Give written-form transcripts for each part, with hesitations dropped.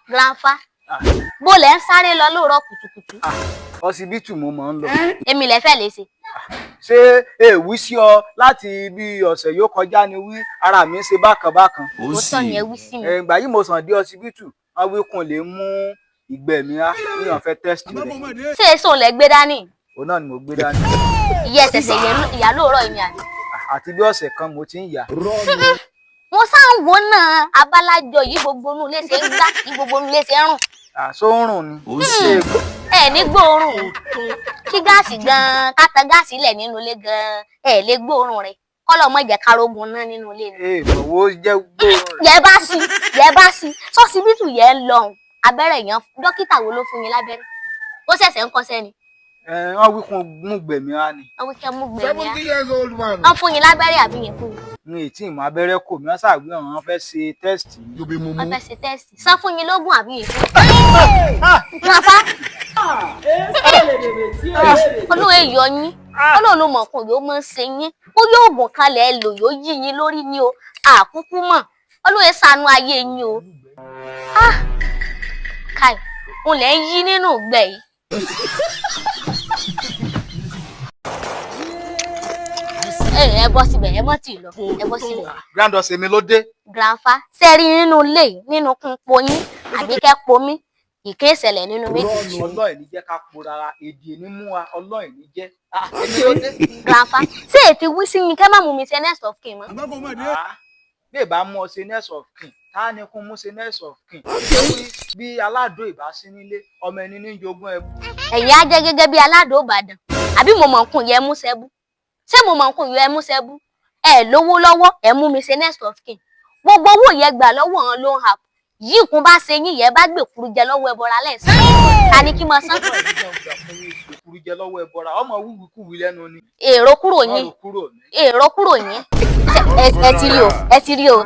grandpa. Bó lẹ ń sáré lọ lóòrọ̀ kùtùkùtù. Ọsibítù mo máa ń lọ. Èmi lẹ fẹ́ lè ṣe. Ṣé èwí sí ọ láti bí ọ̀sẹ̀ yóò kọjá ni wí ara mi ṣe bákan bákan. Ó tọ́ ni ẹ wí sí mi. Ìgbà yìí mo sàn dé ọsibítù, wọ́n wí kún lè mú ìgbẹ́ mi á ní ọ̀fẹ́ tẹ́sítì rẹ̀. Ṣé èso lẹ gbé dání? Òun náà ni mo gbé dání. Ìyá ẹ̀sẹ̀sẹ̀ ìyá lóòrọ̀ yìí ni àná. Àti bí ọ̀sẹ̀ kan mo ti ń yà. Mo sáà ń wo náà abálájọ yìí gbogbo inú ilé ṣe ń gbá yìí gbogbo inú ilé ṣe ń rùn. Àsórùn ni. Ẹ ní gbóòórùn kí gáàsì gan ká tan gáàsì lẹ̀ nínú ilé gan ẹ lè gbóòórùn rẹ̀ kọ́lọ̀ mọ́ jẹ́ karógun náà nínú ilé ni. Ìbọ̀wọ́ jẹ́ gbóòórùn. Yẹ bá sí sọ́sibítù yẹn ń lọ abẹ́rẹ́ yẹn dókítà wo ló fún yín lábẹ́rẹ́ ó ṣẹ̀ṣẹ̀ ń kọ́ṣẹ́ ni. Wọ́n wí kún mú gbẹ̀mí á ni. Wọ́n wí kẹ́ mú gbẹ̀mí á. Wọ́n fún yín lábẹ́rẹ́ àbí yẹn fún yín. Mi ì tí ì mọ abẹ́rẹ́ kò mí wọ́n ṣàgbé wọn fẹ́ ṣe tẹ́sítì. Wọ́n fẹ́ ṣe tẹ́sítì sọ fún yín lógún àbí yẹn fún yín. Grandpa olóò yọ yín olóò ló mọ̀ kún yóò mọ̀ ṣe yín ó yóò gùn kalẹ̀ ẹ lò yóò yí yín lórí ni o àkúkú mọ̀ olóò ṣàánú ayé yín o. Káì mo lẹ̀ ń yí nínú ìgbẹ́ yìí. Ẹ bọ́ síbẹ̀ ẹ mọ́ tì í lọ ẹ bọ́ síbẹ̀. Grandọ̀sẹ̀ mi ló dé. Grandpa sẹ́rí nínú ilé yìí nínú kún poyín àbí kẹ́ pomí ìké ìṣẹ̀lẹ̀ nínú méjì. Ọlọ́ọ̀ ní jẹ́ ká po rárá èdè ní mú wa ọlọ́ọ̀ ní jẹ́. Èmi ló dé. Grandpa ṣé èfi wí sí yín kẹ́ má mú mi ṣe next of kin mọ́. Bí ìbá mú ọ ṣe next of kin tá ní kún mú ṣe next of kin. Bí aládò ìbá sí nílé ọmọ ẹni ní jogún ẹbú. Ẹ̀yin á jẹ́ gẹ́gẹ́ bí aládò Ìbàdàn àbí mo mọ̀ nkùn yẹ mú ṣẹ́bú ṣé mo mọ̀ nkùn yẹ mú ṣẹ́bú ẹ lówó lọ́wọ́ ẹ mú mi ṣe next of kin gbogbo owó yẹn gbà lọ́wọ́ wọn ló ń hap yìí kún bá ṣe yín yẹn bá gbè kúrú jẹ lọ́wọ́ ẹbọra lẹ́sìn ta ni kí mo san. Kúrú jẹ lọ́wọ́ ẹbọra ọmọ wúwú kúwú lẹ́nu ni. Èrò kúrò yín ẹ ti rí o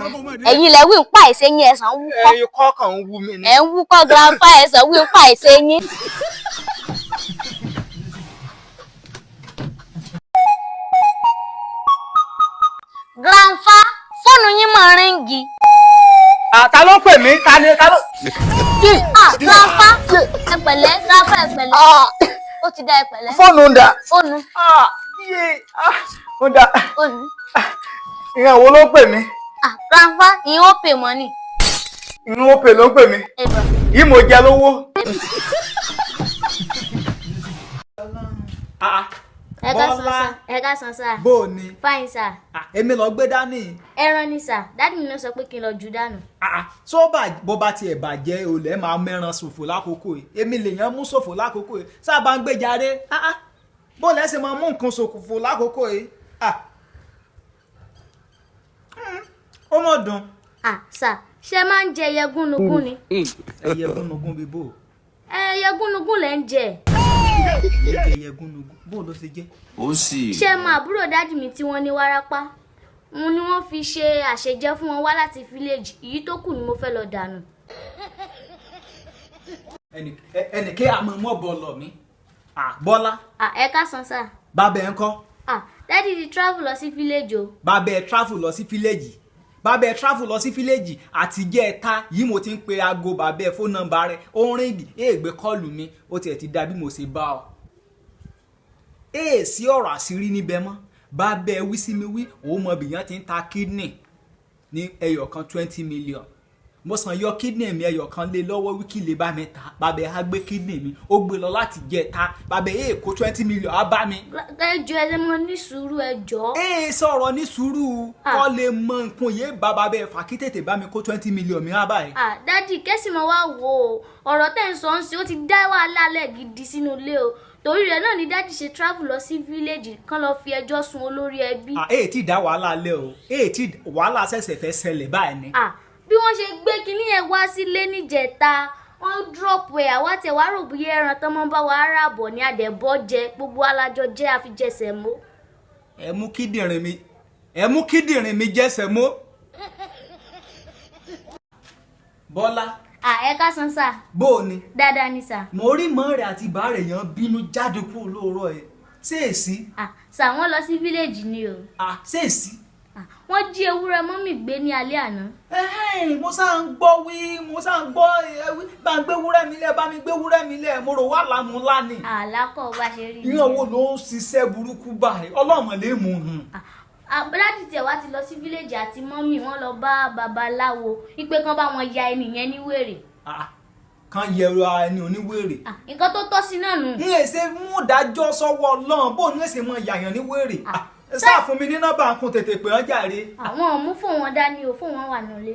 ẹ̀yin lẹ wí ń pa ẹ̀ṣẹ̀ yín ẹ̀sán wú kọ́. Ẹyin kọ́kàn ń wú mi ni. Ẹ̀ ń wú kọ́ grandpa ẹ̀sán wí ń pa ẹ̀ṣẹ̀ yín. Grandpa fóònù yín máa ríngì. Ta ló pè mí? Ta ló. Grandpa ẹ pẹ̀lẹ́ grandpa ẹ pẹ̀lẹ́ ó ti dá ẹ pẹ̀lẹ́. Fóònù ń dà. Fóònù. Ó dà. Fóònù. Ìyẹn wo ló pè mí? Grandpa ìyẹn ó pè mọ́ ni. Inú ó pè ló ń pè mí. Yìí mo jẹ lówó. Ẹ ká san sá. Bó o ni. Fine sá. Èmi lọ gbé dání. Ẹran ni sá dádì mi ló sọ pé kí n lọ jù dànù. Bó bá tiẹ̀ bàjẹ́ olè máa mẹ́ran ṣòfò lákòókò yìí èmi lèèyàn mú ṣòfò lákòókò yìí sábà ń gbé jàre bó lẹ́sẹ̀ máa mú nǹkan ṣòfò lákòókò yìí ó mọ̀ dùn. Sá ṣé máa ń jẹ ẹyẹ gúnugún ni. Ẹyẹ gúnugún bíi bò. Ẹyẹ gúnugún lẹ ń jẹ. Ẹyẹ gúnugún bó ló ṣe jẹ́. Ó sì. Ṣé máa àbúrò dádì mi tí wọ́n ní wárápá òun ni wọ́n fi ṣe àṣejẹ fún wọn wá láti fíléèjì èyí tó kù ni mo fẹ́ lọ dànù. ẹnìké àmọ́ mọ́ bọ́ọ̀lù mi Bọ́lá. Ẹ ká san sá. Bàbá ẹ̀ ń kọ́. Dádì ti travel lọ sí fíléèjì o. Bàbá ẹ̀ travel lọ sí fíléèjì àtijọ́ ẹ̀ta yìí mo ti ń pe aago bàbá ẹ̀ fóònù nọ́mbà rẹ̀ ó ń rìn ègbé kọ́ọ̀lù mi ó tiẹ̀ ti dà bí mo ṣe bá ọ. Sí ọ̀rọ̀ àṣírí níbẹ̀ mọ́ bàbá ẹ̀ wí sí mi wí òun mọ bìyàn ti ń ta kidney ní ẹyọ kan 20 million mo sàn yọ kidney mi ẹyọ kan lé lọ́wọ́ wíkì lè bá mi ta bàbá ẹ̀ á gbé kidney mi ó gbé lọ láti jẹ ta bàbá ẹ̀ kó 20 million á bá mi. ẹjọ ẹ mọ ní sùúrù ẹjọ. Sọ̀rọ̀ ní sùúrù kọ́ lè mọ nǹkan yé bàbá ẹ̀ fà kí tètè bá mi kó 20 million mi á báyìí. Dádì kẹ́sì mọ́ wá wò ó ọ̀rọ̀ tẹ̀ ń sọ ń ṣe ó ti dá wàhálà lẹ̀ gidi sínú ilé o torí rẹ̀ náà ni dádì ṣe travel lọ sí village kán lọ fi ẹjọ́ sun olórí ẹbí. Tí dá wàhálà lẹ̀ o tí wàhálà ṣẹ̀ṣẹ̀ fẹ́ ṣẹlẹ̀ báyìí ni. Bí wọ́n ṣe gbé kinní yẹn wá sílé níjẹta wọ́n drop ẹ̀ àwa tẹ̀ wá rò bóyá ẹran tán mọ́ bá wa rà bọ̀ ní àdẹ̀bọ́ jẹ gbogbo alájọ jẹ́ àfijẹsẹ̀ mọ́. Ẹ mú kíndìnrín mi jẹ́sẹ̀ mọ́. Bọ́lá. Ẹ ká san sá. Bó o ni. Dáadáa ni sá. Mo rí mọ́ rẹ̀ àti bá rẹ̀ yàn bínú jáde kúrò lóòrọ̀ ẹ̀ ṣé èsì. Sá wọ́n lọ sí fíléèjì ni o. Ṣé èsì. Wọ́n jí ewúrẹ́ mọ́mì gbé ní alẹ́ àná. Mo sá ń gbọ́ bá ń gbé wúrẹ́ mi lẹ̀ bá mi gbé wúrẹ́ mi lẹ̀ mo rò wá lámú ńlá ni. Àlákọ̀ bá ṣe rí. Ìyẹn wo ló ń ṣiṣẹ́ burúkú báyìí Ọlọ́mọ lè mú un. Dáàdì tiẹ̀ wá ti lọ sí fíléèjì àti mọ́mì wọ́n lọ bá babaláwo wípé kán bá wọn ya ẹnìyẹn ní wèrè. Kan yẹra ẹni oníwèrè. Nǹkan tó tọ́ sí náà nù. N èsè mú dájọ́ sọ́wọ́ Ọlọ́run bó ní èsè mọ yàyàn ní wèrè. Sáà fún mi ní nọ́mbà kún tètè pè ọ́ jàre. Àwọn ọ̀mú fóun wọn dání o fóun wọn wà nílé.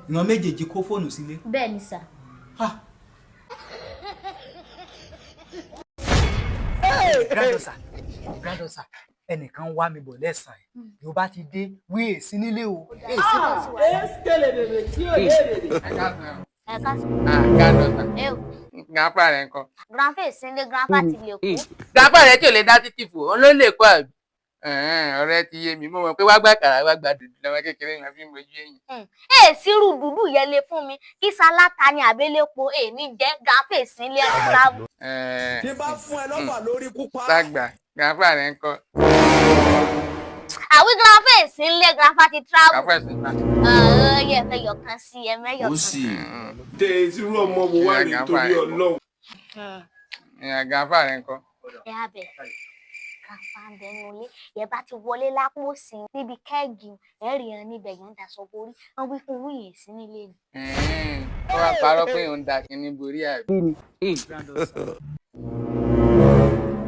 Ìran méjèèjì kó fóònù sílé. Bẹ́ẹ̀ ni sà. Grandọ̀sà ẹnìkan wá mi bọ̀ lẹ́sàn-án yóò bá ti dé wí èsì nílé o. Grandọ̀sà. Grandpa rẹ̀ ńkọ́. Grandpa ìsínlé grandpa ti lè kú. Grandpa rẹ̀ tí ò lè dá títì fò òun ló lè kó àbí. Ọ̀rẹ́ ti yé mi mo mọ̀ pé wá gbà kàrà wá gbà dùdú lọ́wọ́ kékeré yẹn fi ń bojú ẹ̀yìn. Sírù dúdú yẹn lè fún mi kí sáláta ni àbẹ́lẹ́po èmi jẹ́ grandpa ìsínlé travel. Tí bá fún ẹ lọ́fà lórí pupa. Sàgbà grandpa rẹ̀ ńkọ́. Àwí grandpa ìsínlé grandpa ti travel. Grandpa ìsínlé. Yẹ fẹ́ yọkan sí ẹ mẹ́yọ̀ kan. Ó sì dé irú ọmọ wo wá ní torí Ọlọ́run. Grandpa rẹ̀ ńkọ́. Ẹ abẹ grandpa ń bẹnu ilé yẹ bá ti wọlé lápò sí níbi kẹ́ẹ̀gì ẹ rí ẹran níbẹ̀ yẹn ń daṣọ borí wọn wí fún wíyẹn sí nílé ni. Ó wá parọ́ pé òun da kíní borí àbí.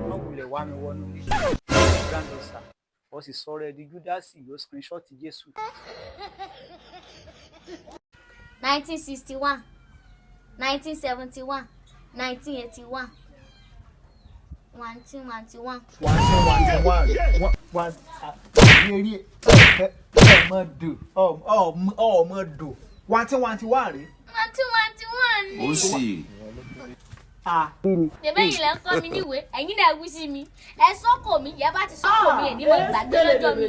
Wọ́n wulẹ̀ wá mi wọnú ilé. Grandọ̀sà wọ́n sì sọ̀rọ̀ ẹ di Júdásì yóò screenshot Jésù. 1961 1971 1981 1991. Ọmọdù wantiwantiwa rè. 1991 ni. Ó sì. Ṣèbẹ́ yìí lẹ́ ń kọ́ mi níwèé ẹ̀yin náà wí sí mi ẹ sọ́kò mi yẹ bá ti sọ́kò mi ẹ̀ ní mo gbàgbé lọ́jọ́ mi.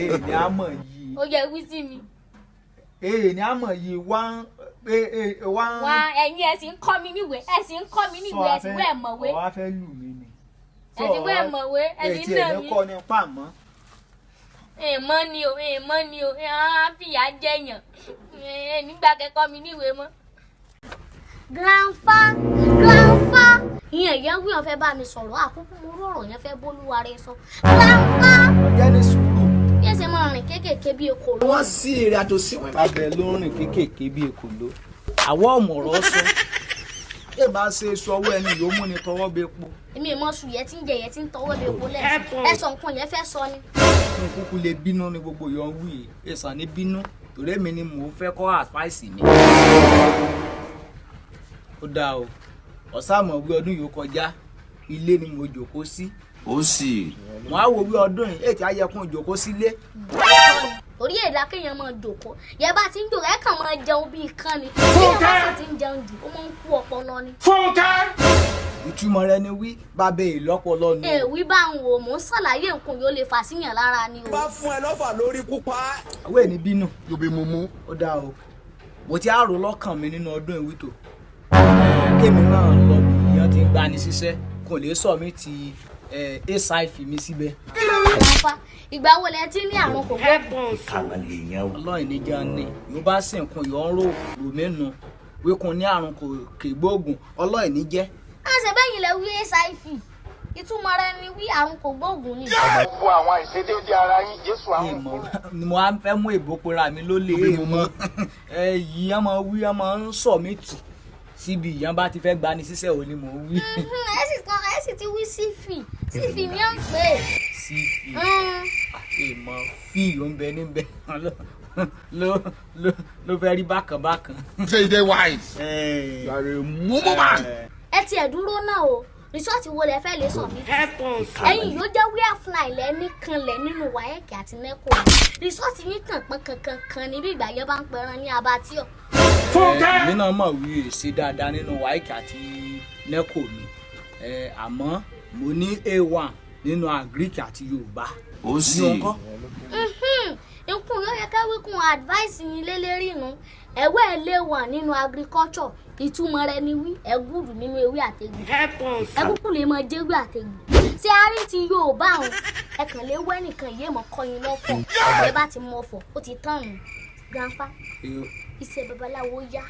Èèní àmọ̀ yìí. Ó yẹ wí sí mi. Èèní àmọ̀ yìí wá ẹ̀yin ẹ sì ń kọ́ mi níwèé ẹ sì ń kọ́ mi níwèé ẹ sì wẹ́ mọ̀wé. Ọ̀wá fẹ́ lù mí ni. Ẹ sì wẹ́ mọ̀wé ẹ sì ń nà mí. Ètí ẹ̀ kọ́ ní pàmò. Èèmọ́ ni o á fìyà jẹ̀yàn nígbà kẹ́kọ̀ọ́ mi níwèé mọ́. Grandpa ìyẹn yẹn wí ọ̀fẹ́ bá mi sọ̀rọ̀ àkókò mo rọrọ̀ yẹn fẹ́ bólúwa rẹ sọ. Grandpa Ọjọ́ ní sùúrù. bí ẹsẹ̀ máa rìn kéékèèké bí ekòló. Wọ́n sí èrè àtò sí wọn. Abẹ ló rìn kéékèèké bí ekòló. Àwọn ọ̀mọ̀rọ̀ sọ. Ẹ bá ṣe sọwọ́ ẹni yóò mú ni tọwọ́ bẹ po. Èmi ìmọ̀ sùn yẹn tí ń jẹ yẹn tí ń tọwọ́ bẹ epo lẹ́sìn ẹ̀sọ̀ nǹkan yẹn fẹ́ sọ ni. Mo kúkú lè bínú ní gbogbo yọ̀ ń wí yìí. Èsàn ní bínú. Torí èmi ni mò ń fẹ́ kọ́ àfáìsì mi. Ó dáa o. Ọ̀sàmọ̀ wí ọdún yìí kọjá. Ilé ni mo jòkó sí. Ó sì. Wọ́n á wo wí ọdún yìí. Ètí ayẹkùn jòkó sílé. Torí èdè akéèyàn máa jòkó yẹ bá ti ń jòkó ẹ kàn máa jẹun bíi kán ni. Bí ẹ bá sì ti ń jẹun jù ó máa ń kú ọpọlọ ni. Ìtumọ̀ rẹ̀ ni wí bábẹ́ ìlọ́pọlọ ni. Èwí bá ń wò mò ń ṣàlàyé nǹkan yóò lè fà síyàn lára ni o. Bá fún ẹ lọ́fà lórí pupa. Àwọn ènì bínú. Yóò bí mo mú. Ó dáa o. Mo ti àrò lọ́kàn mi nínú ọdún ìwítò. Kémi náà lọ bí ìyẹn ti ń gbani síṣẹ́ kò lè sọ mí ti A5 mi síbẹ̀. Grandpa ìgbà wo lẹ ti ní àrùn kò gbóògùn. Ìkànnì lè yan o. Ọlọ́run ní jẹ́ ní. Yóò bá sì nǹkan yọ̀ ń rò mẹ́nu. Wíkun ní àrùn kò gbóògùn. Ọlọ́run ní jẹ́. Ṣe bẹ́yìn lẹ wí A5 ìtumọ̀ rẹ̀ ni wí àrùn kò gbóògùn ni. Gbogbo àwọn àìṣedéédé ara yín Jésù àwọn Ni mo á fẹ́ mú èbó pera mi ló lè mọ́. Yìí á máa wí á máa ń sọ mí tì. Síbi ìyẹn bá ti fẹ́ gbani síṣẹ́ ò ní mò ń wí. Ẹ sì ti wí sífì ni ó ń pè é. Sífì. Èèmọ̀ fí ló ń bẹ níbẹ̀. Ló fẹ́ rí bákan. Say they wise. You are a mumu man. Ẹ tiẹ̀ dúró náà o rìsọ́ọ̀tì wo lẹ fẹ́ lè sọ mí. Ẹ̀yin yóò jẹ́ wíà fly lẹ́ní kanlẹ̀ nínú wáyẹ̀kì àti nẹ́kò. Rìsọ́ọ̀tì yín kàn pọ́n kankan níbi ìgbà yẹn bá ń pẹran ní abatíọ̀. Èmi náà mọ̀ wí èsì dáadáa nínú wáyẹ̀kì àti nẹ́kò mi. Àmọ́ mo ní A1 nínú Greek àti Yorùbá. Ó sì. Nkùn yóò yẹ ká wí kún advice yín lélẹ́rìí nu ẹ̀wẹ́ ẹ̀ lé wà nínú agriculture ìtumọ̀ rẹ̀ ni wí ẹ̀gúdù nínú ewé àtẹ̀gùn ẹ̀kúkú lè mọ jẹ́wé àtẹ̀gùn ṣé a rí ti Yorùbá àwọn ẹ̀kàn lé wẹ́ nìkan yé mọ̀ kọ́yin lọ́fọ̀ ẹ̀ bá ti mọ̀ ọ̀fọ̀ ó ti tán nù grandpa iṣẹ́ babaláwo yá.